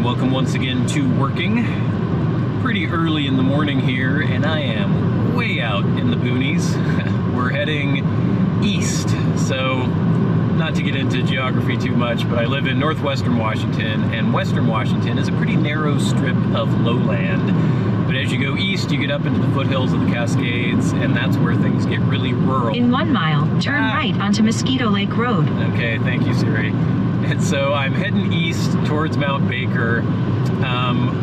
welcome once again to working. Pretty early in the morning here, and I am way out in the boonies. We're heading east, so not to get into geography too much, but I live in northwestern Washington, and western Washington is a pretty narrow strip of lowland. But as you go east, you get up into the foothills of the Cascades, and that's where things get really rural. In 1 mile, turn right onto Mosquito Lake Road. Okay, thank you, Siri. And so I'm heading east towards Mount Baker.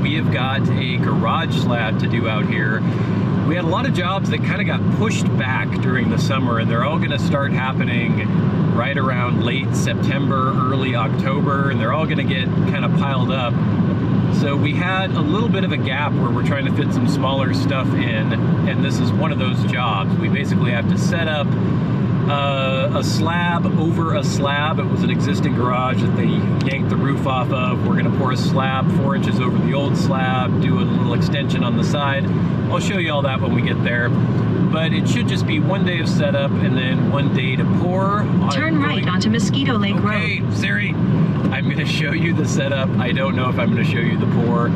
We have got a garage slab to do out here. We had a lot of jobs that kind of got pushed back during the summer, and they're all going to start happening right around late September, early October, and they're all going to get kind of piled up. So we had a little bit of a gap where we're trying to fit some smaller stuff in, and this is one of those jobs. We basically have to set up a slab over a slab. It was an existing garage that they yanked the roof off of. We're going to pour a slab 4 inches over the old slab, do a little extension on the side. I'll show you all that when we get there. But it should just be 1 day of setup and then 1 day to pour. Turn right onto Mosquito Lake Road. Okay, Siri, I'm going to show you the setup. I don't know if I'm going to show you the pour.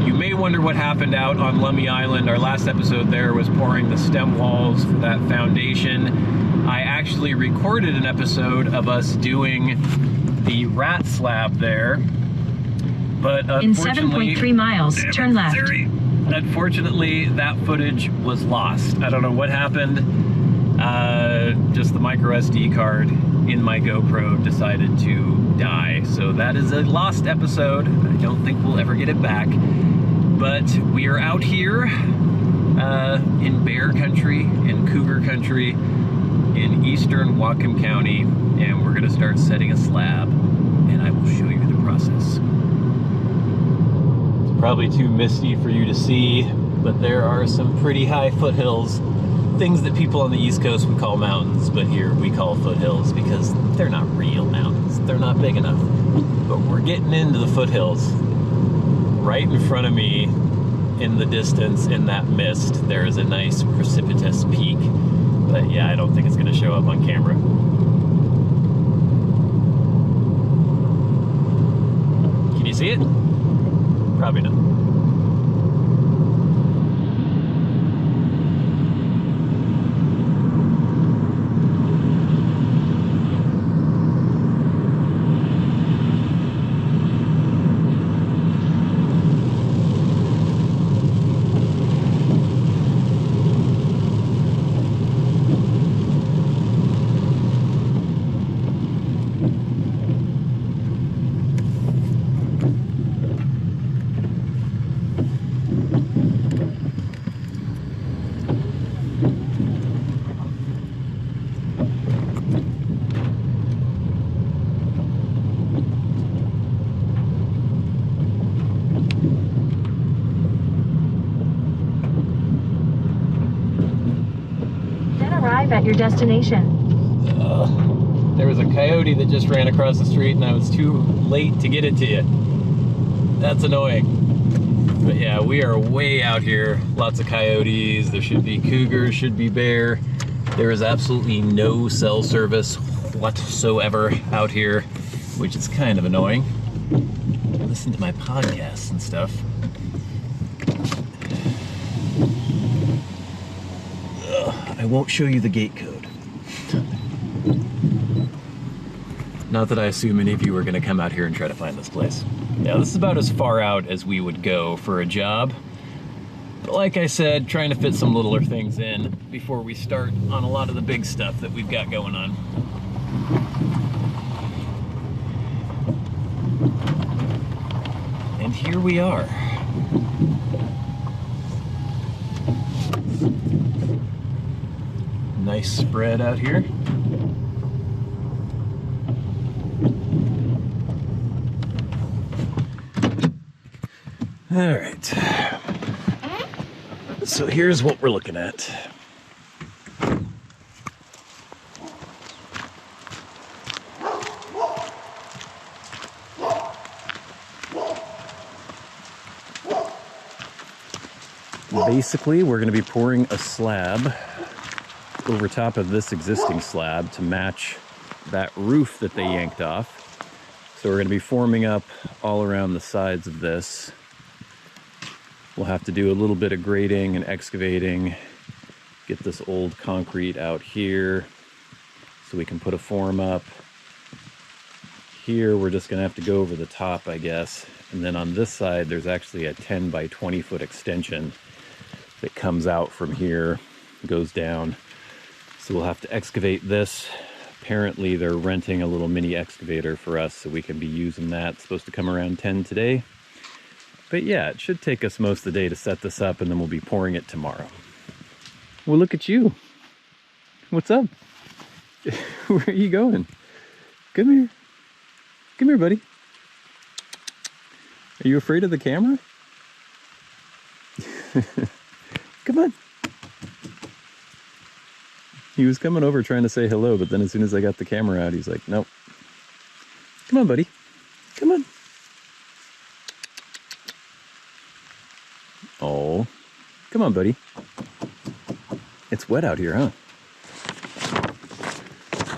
You may wonder what happened out on Lummi Island. Our last episode there was pouring the stem walls for that foundation. I actually recorded an episode of us doing the rat slab there, but in 7.3 miles, turn left. Siri, unfortunately, that footage was lost. I don't know what happened. Just the micro SD card in my GoPro decided to die. So that is a lost episode. I don't think we'll ever get it back. But we are out here in bear country, in cougar country, in eastern Whatcom County, and we're going to start setting a slab, and I will show you the process. It's probably too misty for you to see, but there are some pretty high foothills, things that people on the East Coast would call mountains, but here we call foothills because they're not real mountains. They're not big enough. But we're getting into the foothills. Right in front of me, in the distance, in that mist, there is a nice precipitous peak. But yeah, I don't think it's going to show up on camera. Can you see it? Probably not. At your destination. There was a coyote that just ran across the street and I was too late to get it to you. That's annoying. But yeah, we are way out here. Lots of coyotes. There should be cougars, should be bear. There is absolutely no cell service whatsoever out here, which is kind of annoying. Listen to my podcasts and stuff. I won't show you the gate code. Not that I assume any of you are going to come out here and try to find this place. Yeah, this is about as far out as we would go for a job. But like I said, trying to fit some littler things in before we start on a lot of the big stuff that we've got going on. And here we are. Nice spread out here. All right. So here's what we're looking at. Basically, we're going to be pouring a slab over top of this existing slab to match that roof that they yanked off. So we're going to be forming up all around the sides of this. We'll have to do a little bit of grading and excavating, get this old concrete out here so we can put a form up. Here we're just going to have to go over the top, I guess. And then on this side there's actually a 10 by 20 foot extension that comes out from here, goes down. So we'll have to excavate this. Apparently they're renting a little mini excavator for us, so we can be using that. It's supposed to come around 10 today. But yeah, it should take us most of the day to set this up, and then we'll be pouring it tomorrow. Well, look at you. What's up? Where are you going? Come here. Come here, buddy. Are you afraid of the camera? Come on. He was coming over trying to say hello, but then as soon as I got the camera out, he's like, nope. Come on, buddy. Come on. Oh, come on, buddy. It's wet out here, huh?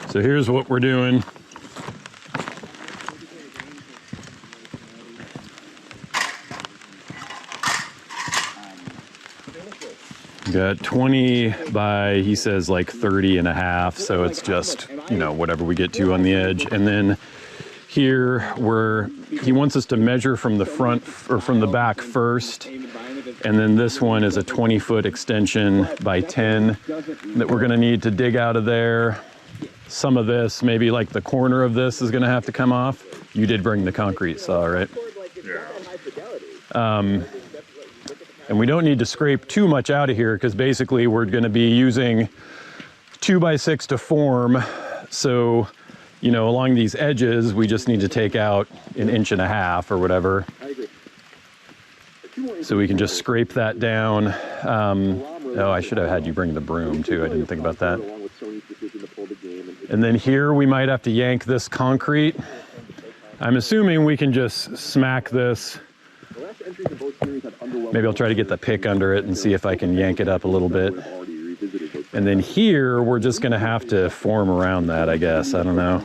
So here's what we're doing. Got 20 by, he says, like 30 and a half. So it's just, you know, whatever we get to on the edge. And then here he wants us to measure from the front or from the back first. And then this one is a 20-foot extension by 10 that we're gonna need to dig out of there. Some of this, maybe like the corner of this is gonna have to come off. You did bring the concrete saw, right? Yeah. And we don't need to scrape too much out of here because basically we're gonna be using 2x6 to form. So, you know, along these edges, we just need to take out 1.5 inches or whatever. So we can just scrape that down. Oh, I should have had you bring the broom too. I didn't think about that. And then here we might have to yank this concrete. I'm assuming we can just smack this. Maybe I'll try to get the pick under it and see if I can yank it up a little bit. And then here, we're just gonna have to form around that, I guess. I don't know.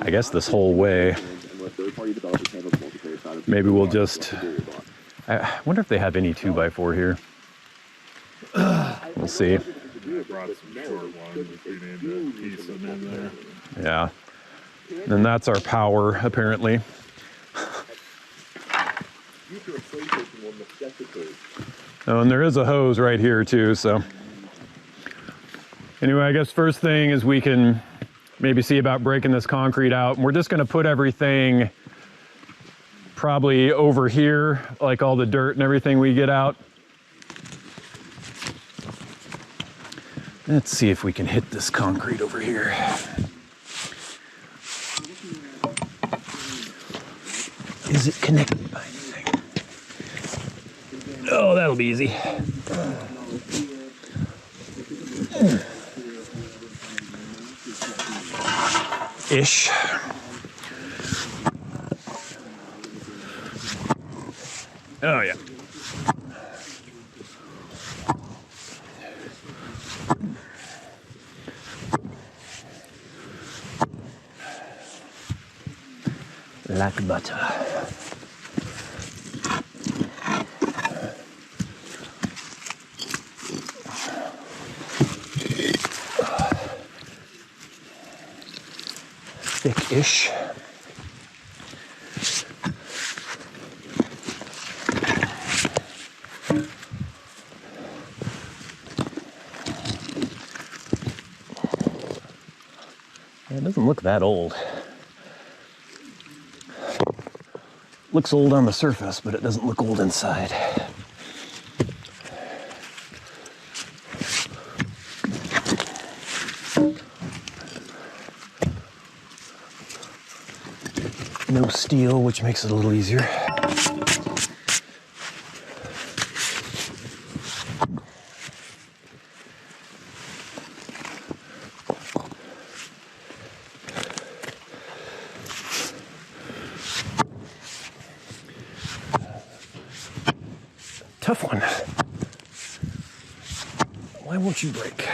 I guess this whole way. Maybe we'll just, I wonder if they have any 2x4 here. We'll see. Yeah. And that's our power, apparently. Oh, and there is a hose right here too, so. Anyway, I guess first thing is we can maybe see about breaking this concrete out. And we're just gonna put everything probably over here, like all the dirt and everything we get out. Let's see if we can hit this concrete over here. Is it connected by anything? Oh, that'll be easy. Ish. Oh, yeah. Like butter. Thick-ish. It doesn't look that old. Looks old on the surface, but it doesn't look old inside. No steel, which makes it a little easier. Tough one. Why won't you break?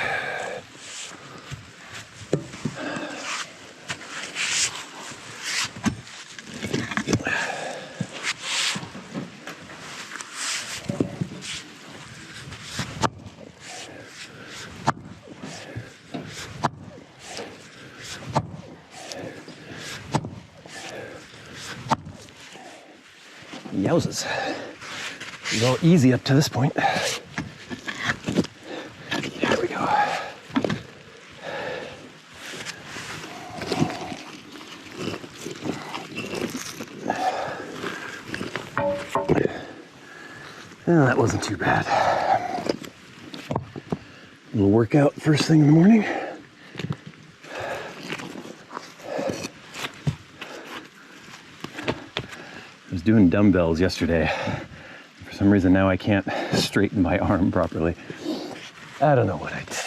Yowzas. It's all easy up to this point. There we go. Oh, that wasn't too bad. A little workout first thing in the morning. I was doing dumbbells yesterday. For some reason now I can't straighten my arm properly. I don't know what I did.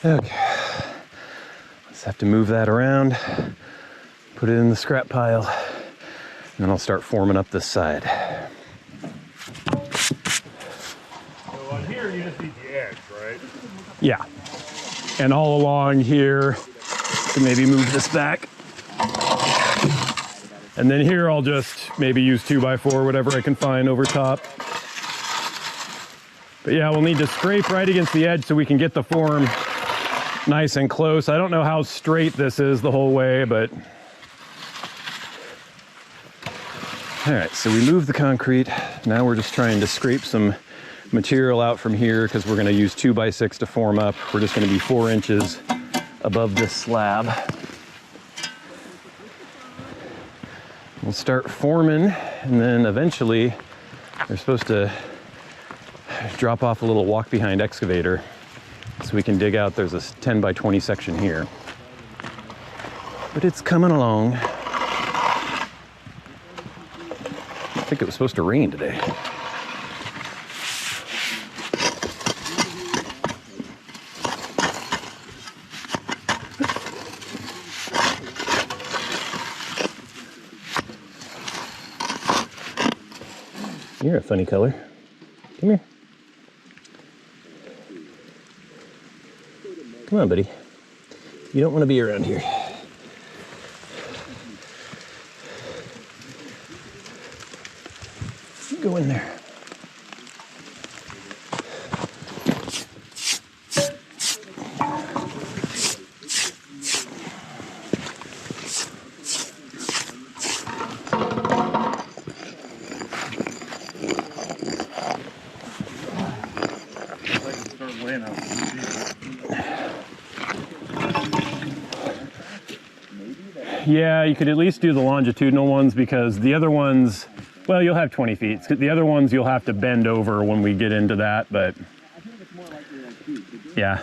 Okay. Just have to move that around, put it in the scrap pile, and then I'll start forming up this side. So on here, you just need the edge, right? Yeah. And all along here, to maybe move this back. And then here I'll just maybe use 2x4, whatever I can find over top. But yeah, we'll need to scrape right against the edge so we can get the form nice and close. I don't know how straight this is the whole way, but all right, so we moved the concrete. Now we're just trying to scrape some material out from here because we're going to use 2x6 to form up. We're just going to be 4 inches above this slab. We'll start forming, and then eventually they're supposed to drop off a little walk-behind excavator so we can dig out. There's a 10 by 20 section here. But it's coming along. I think it was supposed to rain today. You're a funny color. Come here. Come on, buddy. You don't want to be around here. Go in there. Yeah, you could at least do the longitudinal ones because the other ones, well, you'll have 20 feet. The other ones you'll have to bend over when we get into that, but yeah.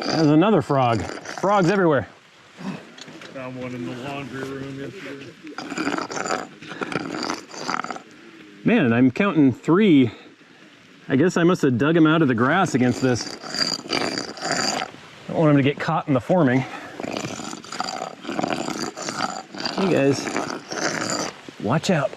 There's another frog. Frogs everywhere. Found one in the laundry room yesterday. Man, I'm counting 3. I guess I must have dug him out of the grass against this. Don't want him to get caught in the forming. Hey guys, watch out.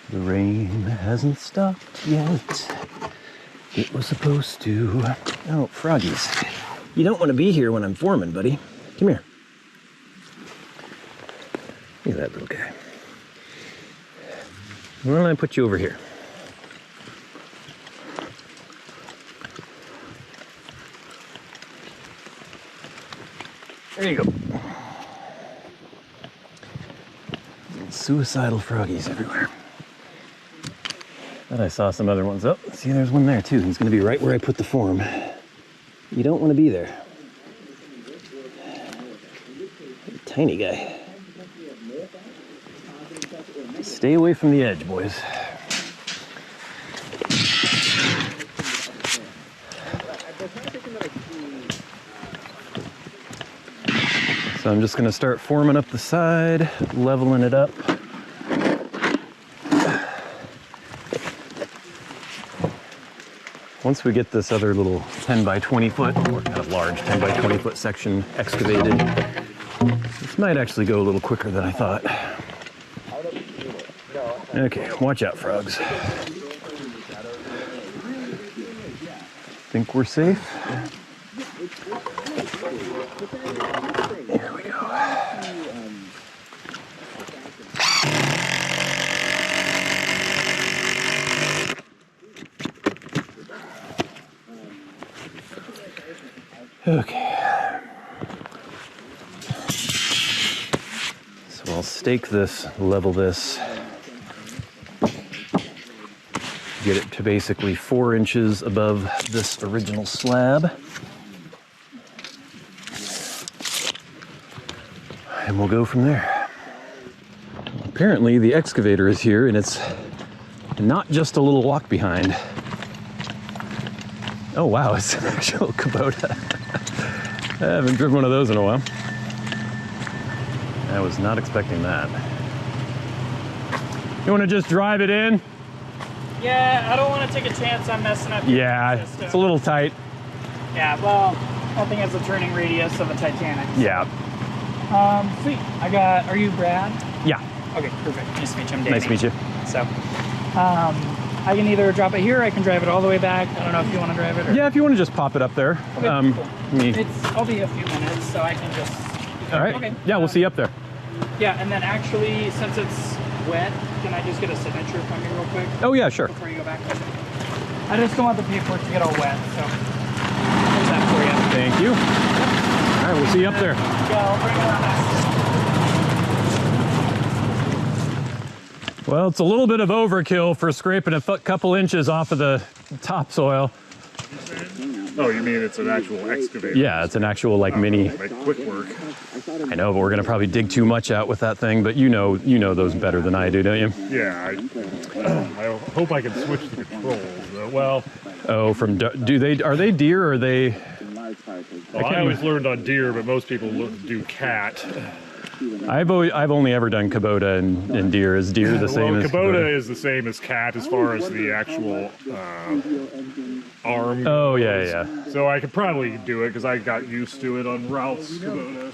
The rain hasn't stopped yet. It was supposed to. Oh, froggies. You don't want to be here when I'm forming, buddy. Come here. Look at that little guy. Why don't I put you over here? There you go. Suicidal froggies everywhere. Thought I saw some other ones. Oh, see, there's one there too. He's going to be right where I put the form. You don't want to be there. tiny guy. Stay away from the edge, boys. So I'm just gonna start forming up the side, leveling it up. Once we get this other little 10 by 20 foot, or kind of large 10 by 20 foot section excavated, this might actually go a little quicker than I thought. Okay, watch out, frogs. Think we're safe? Here we go. Okay. So I'll stake this, level this, get it to basically 4 inches above this original slab. And we'll go from there. Apparently the excavator is here and it's not just a little walk behind. Oh wow, it's an actual Kubota. I haven't driven one of those in a while. I was not expecting that. You want to just drive it in? Yeah, I don't want to take a chance on messing up. Yeah, it's a little tight. Yeah, well, that thing has the turning radius of a Titanic. So. Yeah. Sweet. Are you Brad? Yeah. Okay, perfect. Nice to meet you. I'm Danny. Nice to meet you. So, I can either drop it here, or I can drive it all the way back. I don't know if you want to drive it or... Yeah, if you want to just pop it up there. Okay, cool. I'll be a few minutes, so I can just... All right. Okay. Yeah, we'll see you up there. Yeah, and then actually, since it's wet, can I just get a signature from you real quick? Oh, yeah, sure. Before you go back. I just don't want the paperwork to get all wet, so... There's that for you. Thank you. All right, we'll see you up there. Go. Bring it on. Well, it's a little bit of overkill for scraping a couple inches off of the topsoil. Oh, you mean it's an actual excavator? Yeah, it's an actual like mini. Make quick work. I know, but we're gonna probably dig too much out with that thing. But you know those better than I do, don't you? Yeah, I hope I can switch the controls. Well, oh, are they deer or are they? I always learned on deer, but most people do cat. I've only ever done Kubota and deer. Is deer the same as Kubota? Is the same as cat as far as the actual arm. Oh yeah. So I could probably do it because I got used to it on Ralph's Kubota.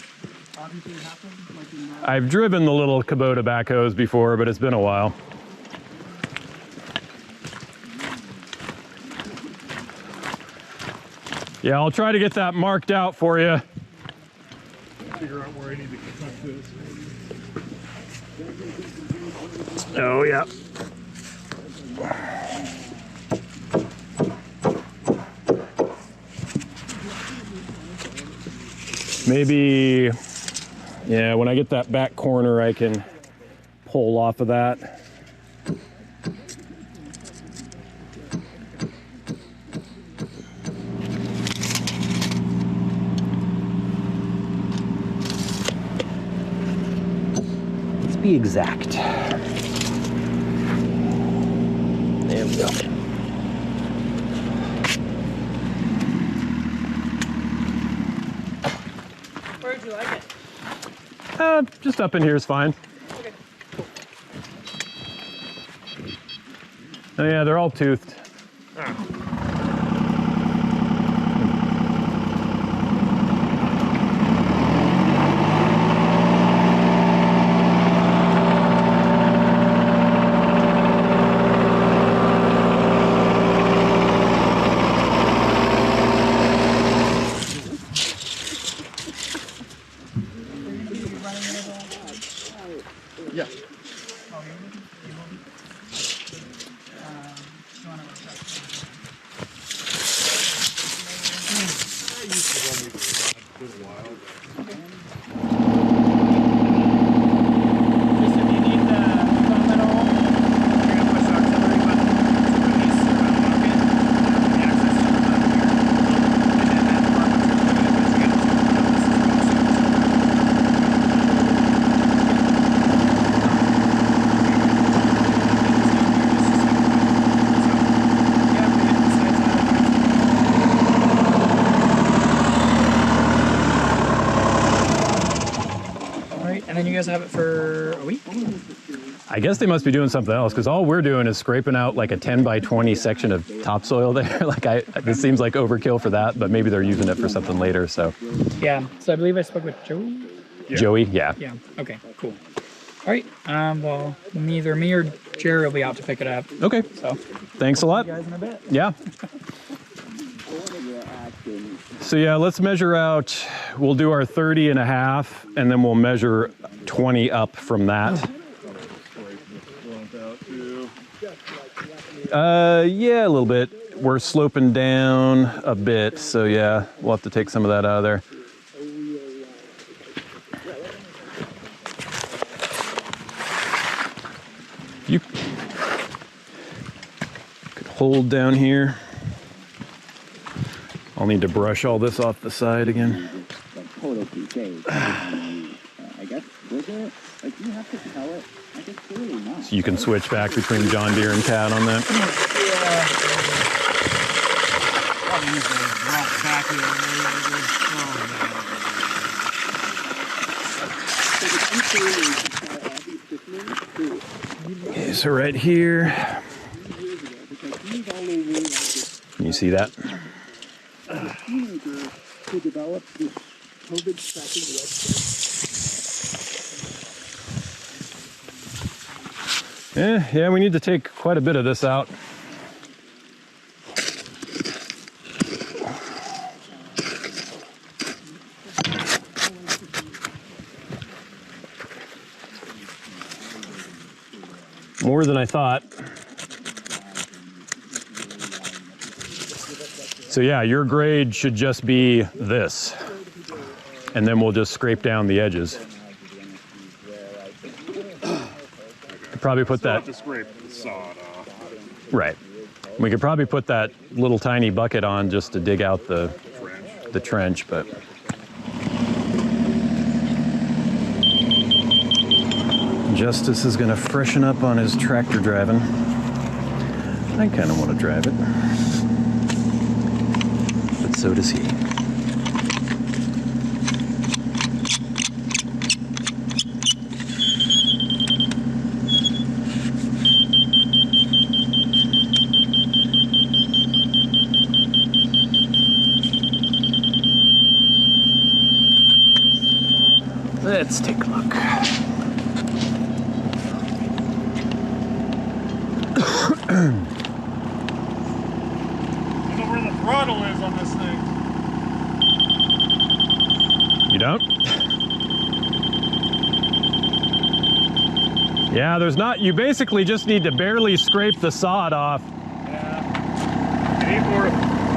I've driven the little Kubota backhoes before, but it's been a while. Yeah, I'll try to get that marked out for you. Figure out where I need to cut this. Oh yeah. Maybe, yeah, when I get that back corner, I can pull off of that. Let's be exact. There we go. Where'd you like it? Just up in here is fine. Okay. Oh yeah, they're all toothed. Yeah. Just if you need the thumb at all, you're gonna push the auxiliary button to release or unlock it. The access to the button here. And then that part, once you're doing it, you get All right, and then you guys have it for a week? I guess they must be doing something else because all we're doing is scraping out like a 10 by 20 section of topsoil there. This seems like overkill for that, but maybe they're using it for something later. So Yeah, so I believe I spoke with Joey. Yeah. Joey, yeah. Yeah, okay, cool. All right, well, neither me or Jerry will be out to pick it up. Okay. So, Thanks a lot. see you guys in a bit. Yeah. So yeah, let's measure out. We'll do our 30.5, and then we'll measure 20 up from that. Yeah, a little bit. We're sloping down a bit, so yeah, we'll have to take some of that out of there. You could hold down here. I'll need to brush all this off the side again. So you can switch back between John Deere and Cat on that. Okay, so right here. Can you see that? Yeah, we need to take quite a bit of this out. More than I thought. So yeah, your grade should just be this. And then we'll just scrape down the edges. Probably put that. To scrape the sod off. Right. We could probably put that little tiny bucket on just to dig out the trench, but. Justice is going to freshen up on his tractor driving. I kind of want to drive it, but so does he. Let's take a look. You know where the throttle is on this thing? You don't? Yeah, there's not, you basically just need to barely scrape the sod off. Yeah. You need more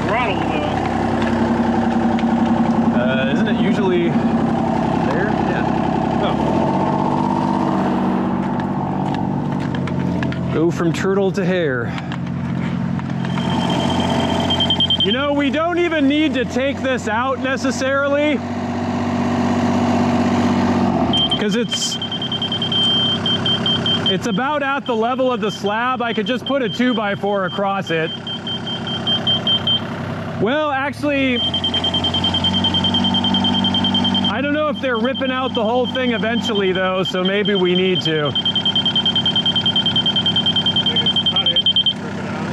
throttle though. Isn't it usually there? Yeah. Oh. Go from turtle to hare. You know, we don't even need to take this out necessarily, because it's about at the level of the slab. I could just put a 2x4 across it. Well, actually, I don't know if they're ripping out the whole thing eventually though, so maybe we need to. Cut it, rip it out.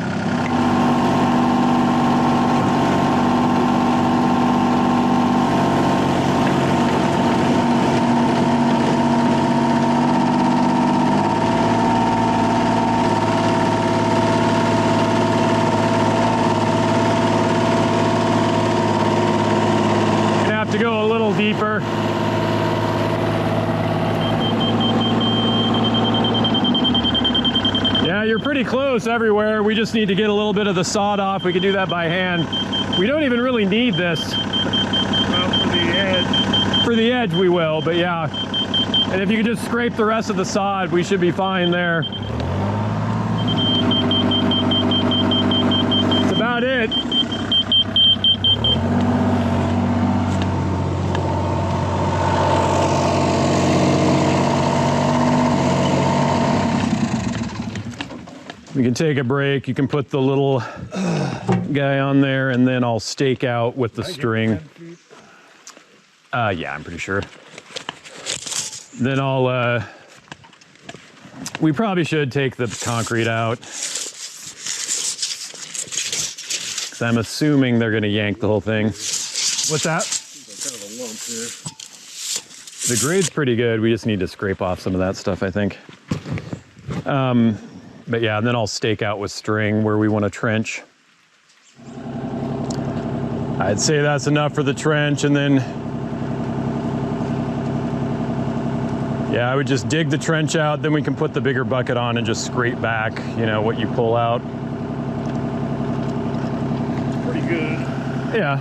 Gonna have to go a little deeper. Yeah, you're pretty close everywhere. We just need to get a little bit of the sod off. We can do that by hand. We don't even really need this. Well, for the edge. For the edge we will, but yeah. And if you could just scrape the rest of the sod, we should be fine there. That's about it. We can take a break. You can put the little guy on there, and then I'll stake out with the string. Yeah, I'm pretty sure. Then I'll, we probably should take the concrete out. 'Cause I'm assuming they're gonna yank the whole thing. What's that? Kind of a lump here. The grade's pretty good. We just need to scrape off some of that stuff, I think. But yeah, and then I'll stake out with string where we want to trench. I'd say that's enough for the trench, and then yeah, I would just dig the trench out, then we can put the bigger bucket on and just scrape back, you know, what you pull out. Pretty good. Yeah.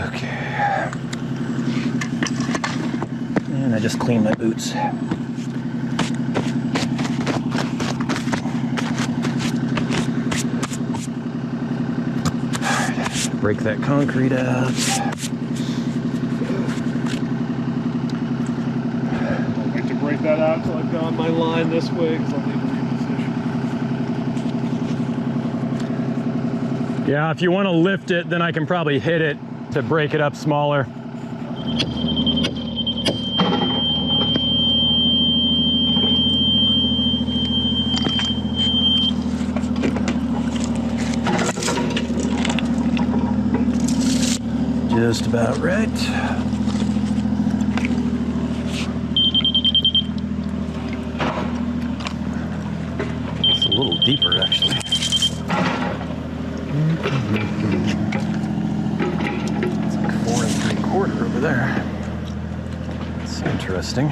Okay. And I just cleaned my boots. Break that concrete out. I'll wait to break that out until I've gone my line this way, because I'll need to reposition. Yeah, if you want to lift it, then I can probably hit it to break it up smaller. Just about right. It's a little deeper, actually. It's like 4 3/4 over there. It's interesting.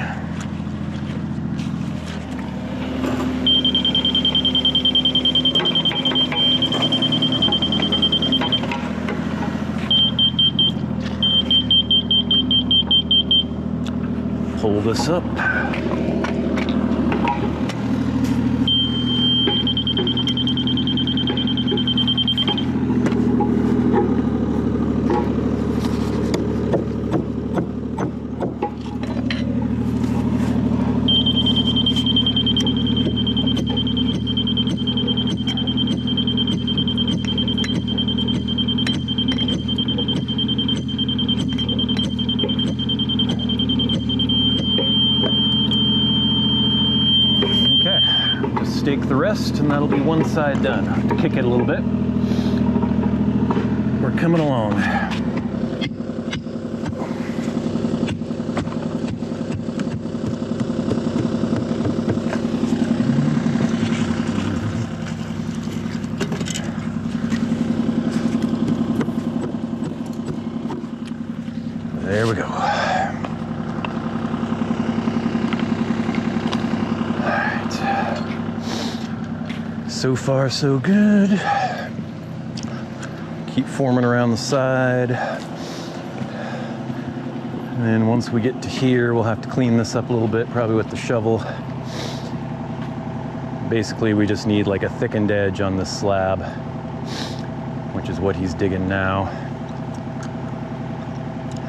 Pull this up. Stake the rest, and that'll be one side done. Have to kick it a little bit. We're coming along. There we go. So far, so good. Keep forming around the side. And then once we get to here, we'll have to clean this up a little bit, probably with the shovel. Basically, we just need like a thickened edge on this slab, which is what he's digging now.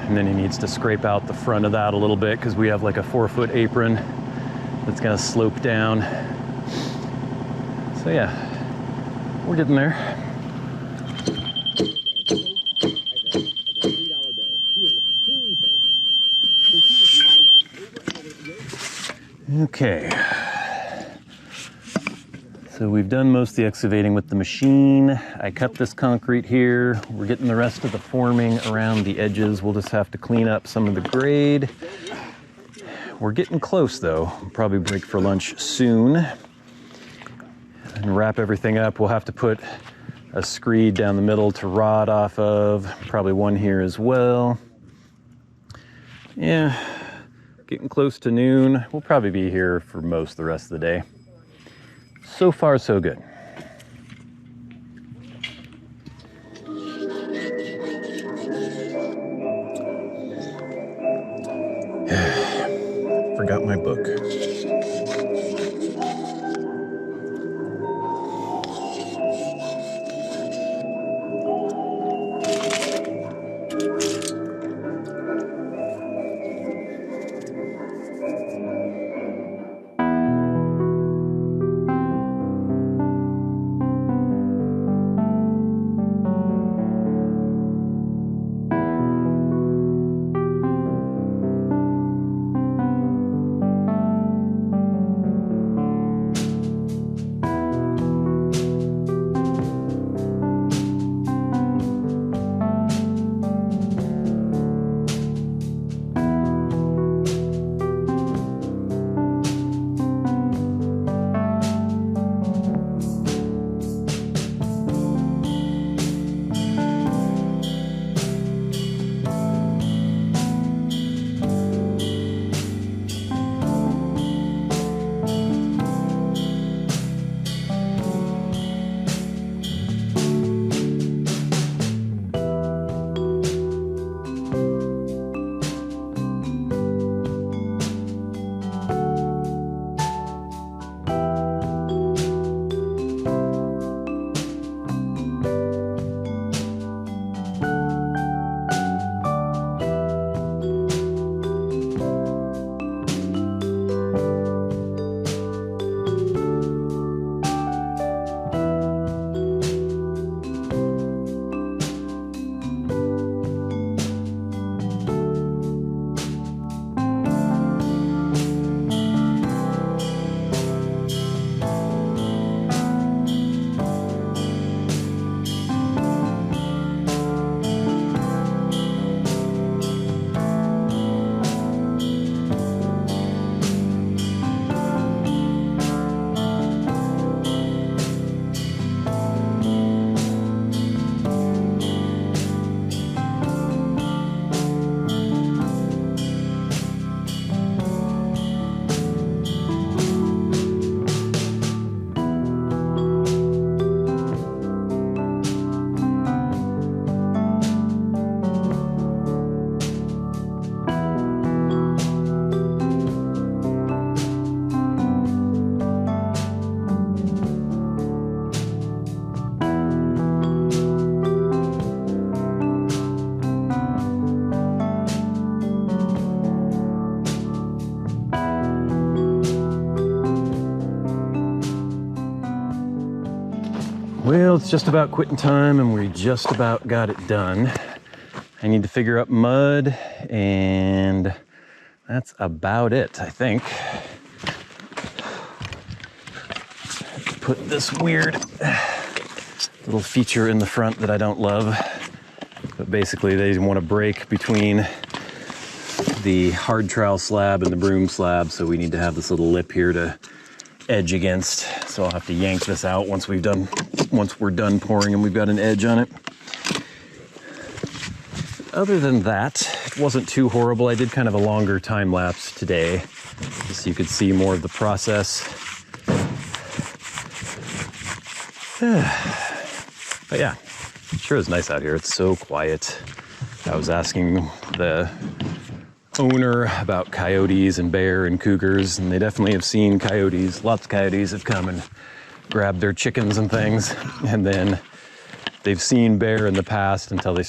And then he needs to scrape out the front of that a little bit because we have like a 4-foot apron that's gonna slope down. So yeah, we're getting there. Okay. So we've done most of the excavating with the machine. I cut this concrete here. We're getting the rest of the forming around the edges. We'll just have to clean up some of the grade. We're getting close though. We'll probably break for lunch soon. And wrap everything up. We'll have to put a screed down the middle to rod off of, probably one here as well. Yeah, getting close to noon. We'll probably be here for most of the rest of the day. So far, so good. forgot my book. Well, it's just about quitting time and we just about got it done. I need to figure out mud and that's about it, I think. Put this weird little feature in the front that I don't love. But basically they want to break between the hard trowel slab and the broom slab, so we need to have this little lip here to edge against. So I'll have to yank this out once we're done pouring and we've got an edge on it. Other than that, it wasn't too horrible. I did kind of a longer time lapse today, just so you could see more of the process. But yeah, it sure is nice out here. It's so quiet. I was asking the owner about coyotes and bear and cougars, and they definitely have seen coyotes. Lots of coyotes have come and grabbed their chickens and things, and then they've seen bear in the past until they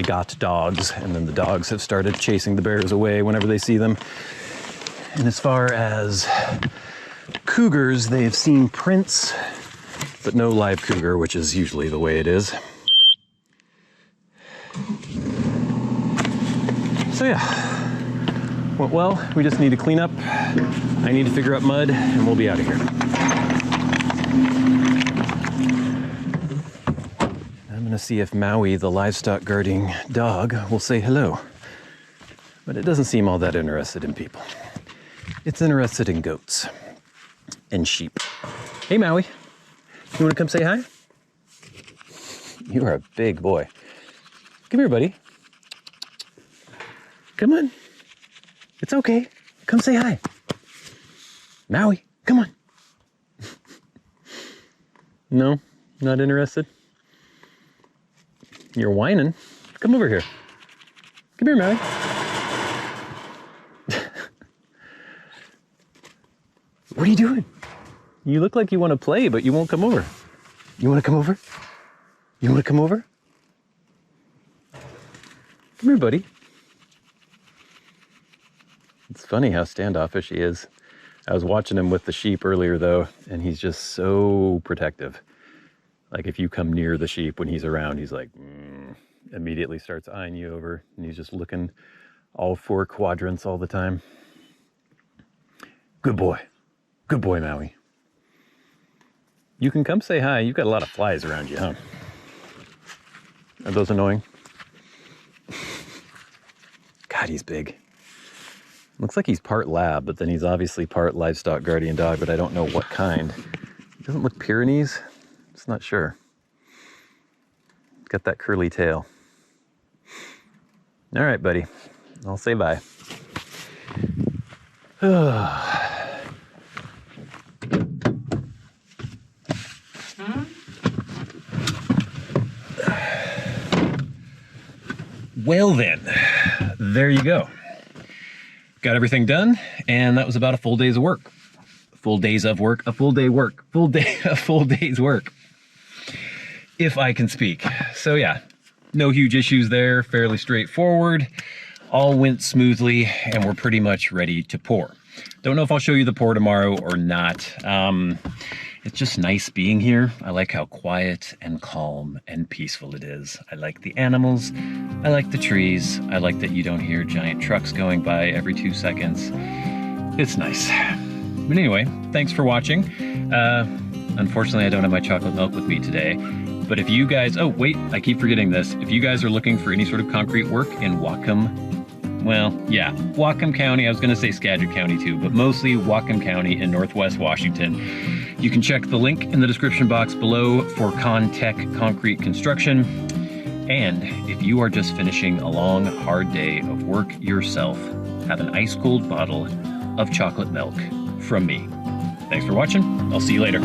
got dogs, and then the dogs have started chasing the bears away whenever they see them. And as far as cougars, they have seen prints, but no live cougar, which is usually the way it is. So yeah, went well. We just need to clean up. I need to figure out mud and we'll be out of here. I'm gonna see if Maui, the livestock guarding dog, will say hello. But it doesn't seem all that interested in people. It's interested in goats and sheep. Hey Maui, you wanna come say hi? You are a big boy. Come here, buddy. Come on. It's okay. Come say hi. Maui, come on. No, not interested? You're whining. Come over here. Come here, Maui. What are you doing? You look like you want to play, but you won't come over. You want to come over? You want to come over? Come here, buddy. It's funny how standoffish he is. I was watching him with the sheep earlier, though, and he's just so protective. Like, if you come near the sheep when he's around, he's like, immediately starts eyeing you over, and he's just looking all 4 quadrants all the time. Good boy. Good boy, Maui. You can come say hi. You've got a lot of flies around you, huh? Are those annoying? God, he's big. Looks like he's part lab, but then he's obviously part livestock guardian dog, but I don't know what kind. He doesn't look Pyrenees. Just not sure. Got that curly tail. All right, buddy. I'll say bye. Well then, there you go. Got everything done, and that was about a full day's of work. Full days of work, a full day work, a full day's work. If I can speak. So yeah, no huge issues there, fairly straightforward. All went smoothly, and we're pretty much ready to pour. Don't know if I'll show you the pour tomorrow or not. It's just nice being here. I like how quiet and calm and peaceful it is. I like the animals. I like the trees. I like that you don't hear giant trucks going by every 2 seconds. It's nice. But anyway, thanks for watching. Unfortunately, I don't have my chocolate milk with me today. But if you guys, oh wait, I keep forgetting this. If you guys are looking for any sort of concrete work in Whatcom, well, yeah, Whatcom County, I was gonna say Skagit County too, but mostly Whatcom County in Northwest Washington. You can check the link in the description box below for ConTech Concrete Construction. And if you are just finishing a long, hard day of work yourself, have an ice cold bottle of chocolate milk from me. Thanks for watching. I'll see you later.